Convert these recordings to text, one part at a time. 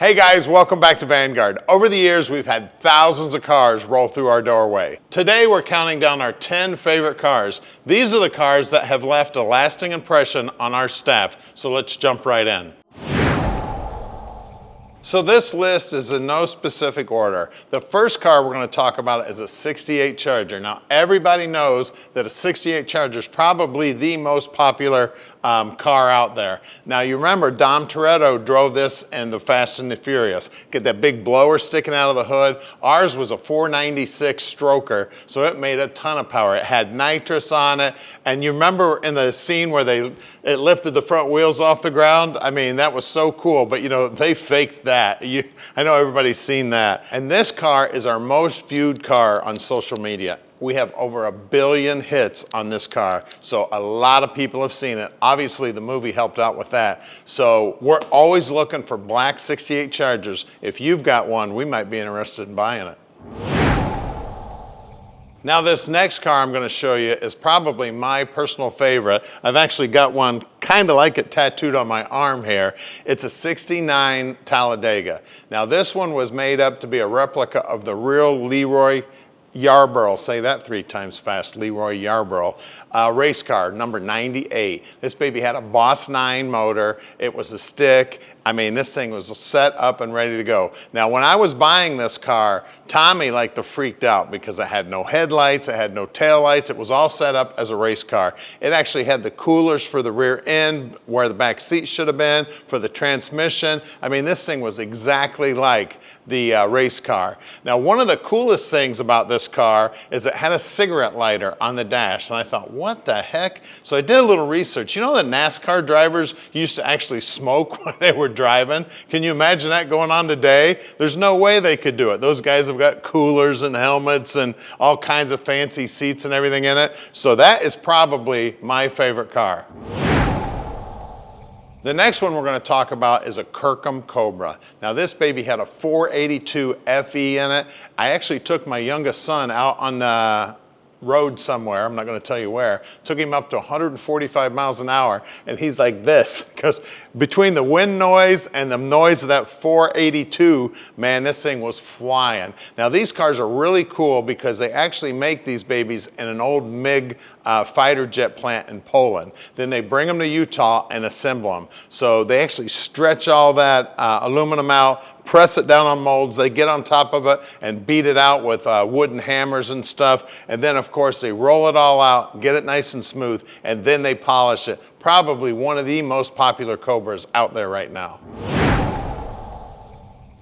Hey guys, welcome back to Vanguard. Over the years, we've had thousands of cars roll through our doorway. Today, we're counting down our 10 favorite cars. These are the cars that have left a lasting impression on our staff, so let's jump right in. So this list is in no specific order. The first car we're going to talk about is a 68 Charger. Now everybody knows that a 68 Charger is probably the most popular car out there. Now you remember Dom Toretto drove this in the Fast and the Furious. Get that big blower sticking out of the hood. Ours was a 496 stroker, so it made a ton of power. It had nitrous on it, and you remember in the scene where it lifted the front wheels off the ground? I mean, that was so cool, but you know, they faked that. I know everybody's seen that. And this car is our most viewed car on social media. We have over 1 billion hits on this car, so a lot of people have seen it. Obviously, the movie helped out with that. So we're always looking for black 68 Chargers. If you've got one, we might be interested in buying it. Now this next car I'm going to show you is probably my personal favorite. I've actually got one kind of like it tattooed on my arm here. It's a 69 Talladega. Now this one was made up to be a replica of the real Leroy Yarborough, say that 3 times fast, Leroy Yarborough, race car, number 98. This baby had a Boss 9 motor. It was a stick. I mean, this thing was set up and ready to go. Now, when I was buying this car, Tommy liked to freaked out because it had no headlights, it had no taillights. It was all set up as a race car. It actually had the coolers for the rear end, where the back seat should have been, for the transmission. I mean, this thing was exactly like the race car. Now, one of the coolest things about this car is it had a cigarette lighter on the dash, and I thought, what the heck? So I did a little research. You know that NASCAR drivers used to actually smoke when they were driving? Can you imagine that going on today? There's no way they could do it. Those guys have got coolers and helmets and all kinds of fancy seats and everything in it. So that is probably my favorite car. The next one we're going to talk about is a Kirkham Cobra. Now this baby had a 482 FE in it. I actually took my youngest son out on the road somewhere, I'm not going to tell you where, took him up to 145 miles an hour, and he's like this, because between the wind noise and the noise of that 482, man, this thing was flying. Now these cars are really cool because they actually make these babies in an old MiG fighter jet plant in Poland. Then they bring them to Utah and assemble them. So they actually stretch all that aluminum out, press it down on molds, they get on top of it and beat it out with wooden hammers and stuff, and then of course they roll it all out, get it nice and smooth, and then they polish it. Probably one of the most popular Cobras out there right now.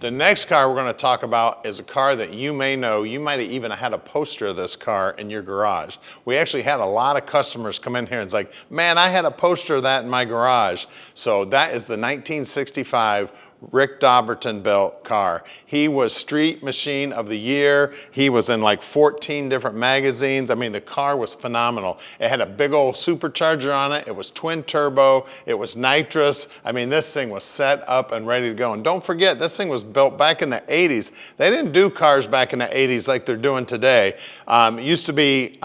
The next car we're going to talk about is a car that you may know. You might have even had a poster of this car in your garage. We actually had a lot of customers come in here and it's like, man, I had a poster of that in my garage. So that is the 1965 Rick Dobberton built car. He was Street Machine of the Year. He was in like 14 different magazines. I mean, the car was phenomenal. It had a big old supercharger on it. It was twin turbo. It was nitrous. I mean, this thing was set up and ready to go. And don't forget, this thing was built back in the 80s. They didn't do cars back in the 80s like they're doing today. It used to be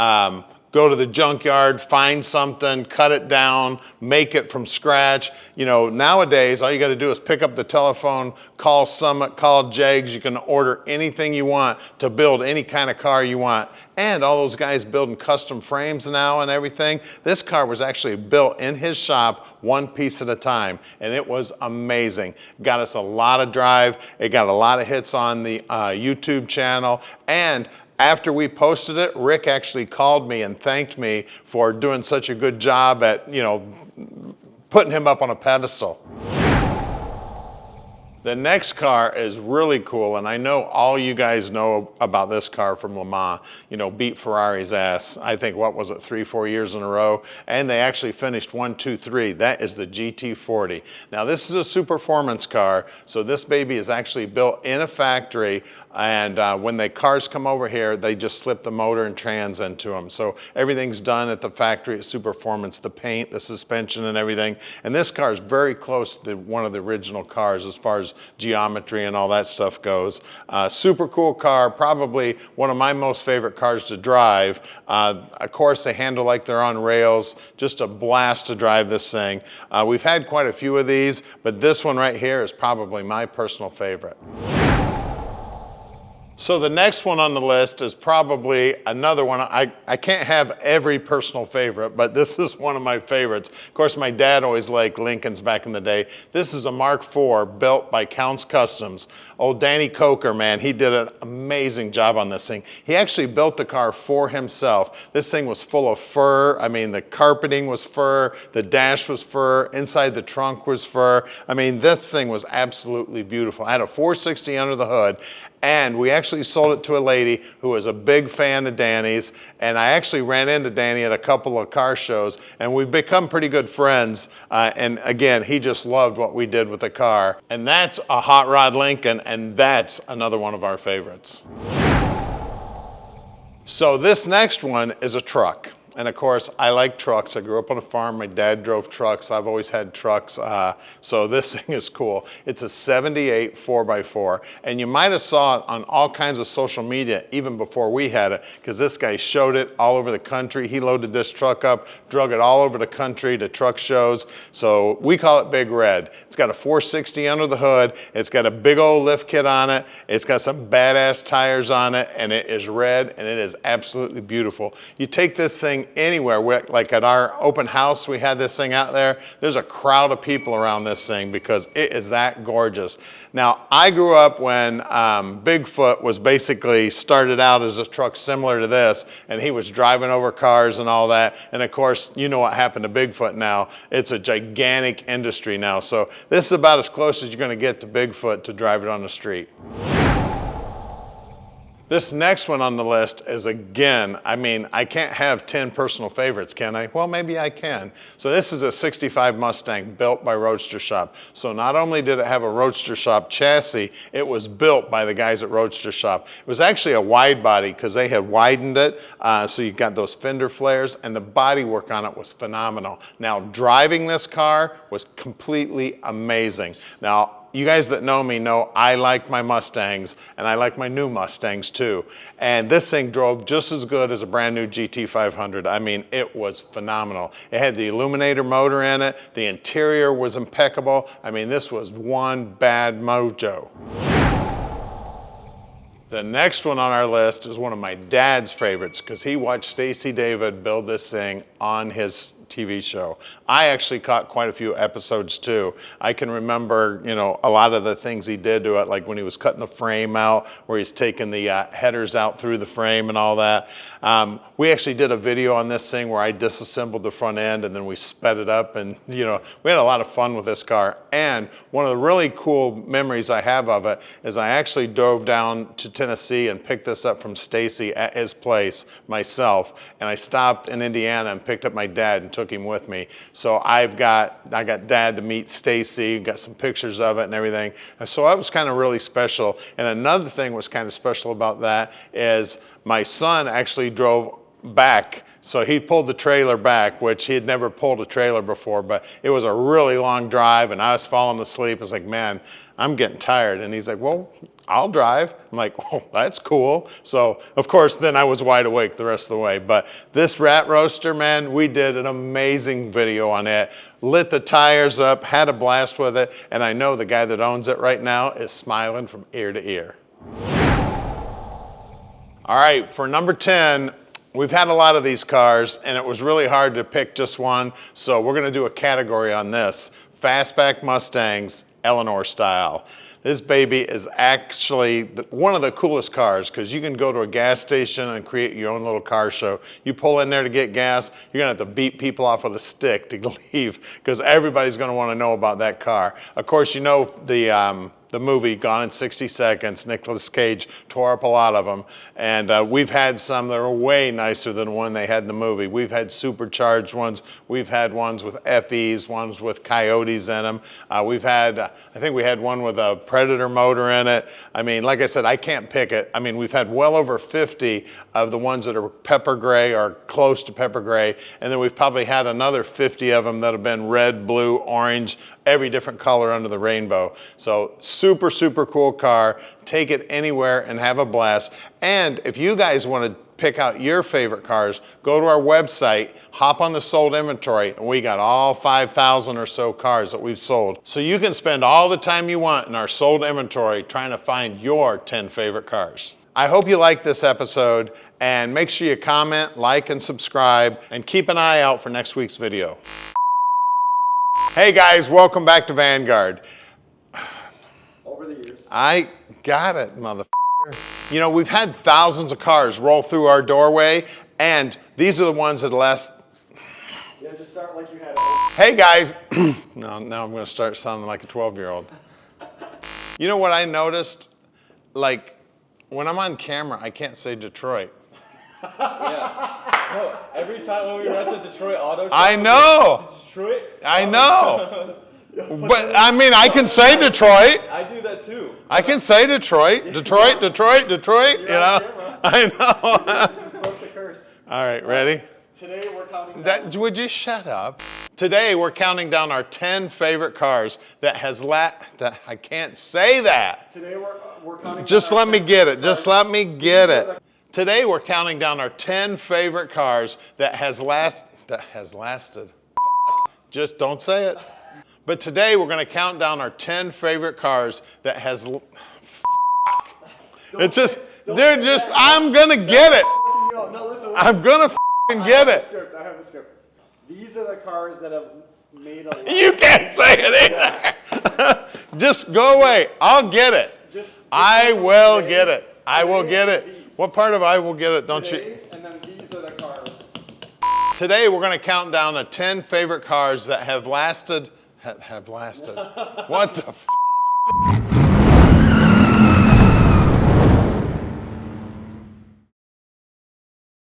go to the junkyard, find something, cut it down, make it from scratch. You know, nowadays, all you got to do is pick up the telephone, call Summit, call Jegs. You can order anything you want to build any kind of car you want. And all those guys building custom frames now and everything. This car was actually built in his shop, one piece at a time, and it was amazing. Got us a lot of drive. It got a lot of hits on the YouTube channel, and after we posted it, Rick actually called me and thanked me for doing such a good job at, you know, putting him up on a pedestal. The next car is really cool, and I know all you guys know about this car from Le Mans. You know, beat Ferrari's ass, I think, what was it, 3-4 years in a row? And they actually finished 1, 2, 3. That is the GT40. Now, this is a superformance car, so this baby is actually built in a factory, and when the cars come over here, they just slip the motor and trans into them. So everything's done at the factory at Superformance, the paint, the suspension, and everything. And this car is very close to one of the original cars as far as geometry and all that stuff goes. Super cool car, probably one of my most favorite cars to drive. Of course, they handle like they're on rails. Just a blast to drive this thing. We've had quite a few of these, but this one right here is probably my personal favorite. So the next one on the list is probably another one. I can't have every personal favorite, but this is one of my favorites. Of course, my dad always liked Lincolns back in the day. This is a Mark IV built by Counts Customs. Old Danny Coker, man, he did an amazing job on this thing. He actually built the car for himself. This thing was full of fur. I mean, the carpeting was fur, the dash was fur, inside the trunk was fur. I mean, this thing was absolutely beautiful. I had a 460 under the hood, and we actually sold it to a lady who was a big fan of Danny's, and I actually ran into Danny at a couple of car shows, and we've become pretty good friends. And again, he just loved what we did with the car. And that's a Hot Rod Lincoln, and that's another one of our favorites. So this next one is a truck. And of course, I like trucks. I grew up on a farm. My dad drove trucks. I've always had trucks. So this thing is cool. It's a 78 4x4. And you might have saw it on all kinds of social media even before we had it, because this guy showed it all over the country. He loaded this truck up, drug it all over the country to truck shows. So we call it Big Red. It's got a 460 under the hood. It's got a big old lift kit on it. It's got some badass tires on it, and it is red, and it is absolutely beautiful. You take this thing anywhere, like at our open house, we had this thing out there. There's a crowd of people around this thing because it is that gorgeous. Now, I grew up when Bigfoot was basically started out as a truck similar to this, and he was driving over cars and all that. And of course, you know what happened to Bigfoot now. It's a gigantic industry now. So this is about as close as you're going to get to Bigfoot to drive it on the street. This next one on the list is, again, I mean, I can't have 10 personal favorites, can I? Well, maybe I can. So this is a 65 Mustang built by Roadster Shop. So not only did it have a Roadster Shop chassis, it was built by the guys at Roadster Shop. It was actually a wide body because they had widened it. So you got those fender flares, and the body work on it was phenomenal. Now, driving this car was completely amazing. Now, you guys that know me know I like my Mustangs, and I like my new Mustangs too. And this thing drove just as good as a brand new GT500. I mean, it was phenomenal. It had the Illuminator motor in it. The interior was impeccable. I mean, this was one bad mojo. The next one on our list is one of my dad's favorites because he watched Stacy David build this thing on his TV show. I actually caught quite a few episodes too. I can remember, you know, a lot of the things he did to it, like when he was cutting the frame out, where he's taking the headers out through the frame and all that. We actually did a video on this thing where I disassembled the front end and then we sped it up, and you know, we had a lot of fun with this car. And one of the really cool memories I have of it is I actually drove down to Tennessee and picked this up from Stacy at his place myself, and I stopped in Indiana and picked up my dad and took him with me. So I got Dad to meet Stacy, got some pictures of it and everything. And so that was kind of really special. And another thing was kind of special about that is my son actually drove back. So he pulled the trailer back, which he had never pulled a trailer before, but it was a really long drive and I was falling asleep. I was like, man, I'm getting tired. And he's like, well, I'll drive. I'm like, oh, that's cool. So of course, then I was wide awake the rest of the way. But this rat roaster, man, we did an amazing video on it. Lit the tires up, had a blast with it. And I know the guy that owns it right now is smiling from ear to ear. All right, for number 10, we've had a lot of these cars and it was really hard to pick just one. So we're gonna do a category on this. Fastback Mustangs, Eleanor style. This baby is actually one of the coolest cars because you can go to a gas station and create your own little car show. You pull in there to get gas, you're gonna have to beat people off with a stick to leave because everybody's gonna wanna know about that car. Of course, you know the movie Gone in 60 Seconds, Nicolas Cage tore up a lot of them. And we've had some that are way nicer than the one they had in the movie. We've had supercharged ones. We've had ones with FEs, ones with coyotes in them. We've had, I think we had one with a Predator motor in it. I mean, like I said, I can't pick it. I mean, we've had well over 50 of the ones that are pepper gray or close to pepper gray. And then we've probably had another 50 of them that have been red, blue, orange, every different color under the rainbow. So super, super cool car. Take it anywhere and have a blast. And if you guys want to pick out your favorite cars, go to our website, hop on the sold inventory, and we got all 5,000 or so cars that we've sold. So you can spend all the time you want in our sold inventory trying to find your 10 favorite cars. I hope you liked this episode, and make sure you comment, like, and subscribe, and keep an eye out for next week's video. Hey guys, welcome back to Vanguard. Over the years. I got it, motherfucker. You know, we've had thousands of cars roll through our doorway, and these are the ones that last. Yeah, just start like you had. Hey guys. No, now I'm going to start sounding like a 12-year-old. You know what I noticed? Like, when I'm on camera, I can't say Detroit. Yeah. No, every time when we went to Detroit Auto Show. I know. Detroit. I know. But, I mean, I can say Detroit. I do that too. I can say Detroit. Detroit, Detroit, Detroit, you know. I know. It's broke the curse. All right, ready? Today we're counting down. Would you shut up? Today we're counting down our 10 favorite cars that has I can't say that. Today we're counting Just down let our me 10 get it. cars. Just let me get it. Today we're counting down our 10 favorite cars that has lasted. Just don't say it. But today we're going to count down our 10 favorite cars that has. It's just, dude, just I'm going to get it. No, listen. I'm going to get it. I have the script. These are the cars that have made a. You can't say it either. Just go away. I'll get it. I will get it. I will get it. What part of I will get it, don't you? And then these are the cars. Today we're going to count down the 10 favorite cars that have lasted. Have lasted. What the f?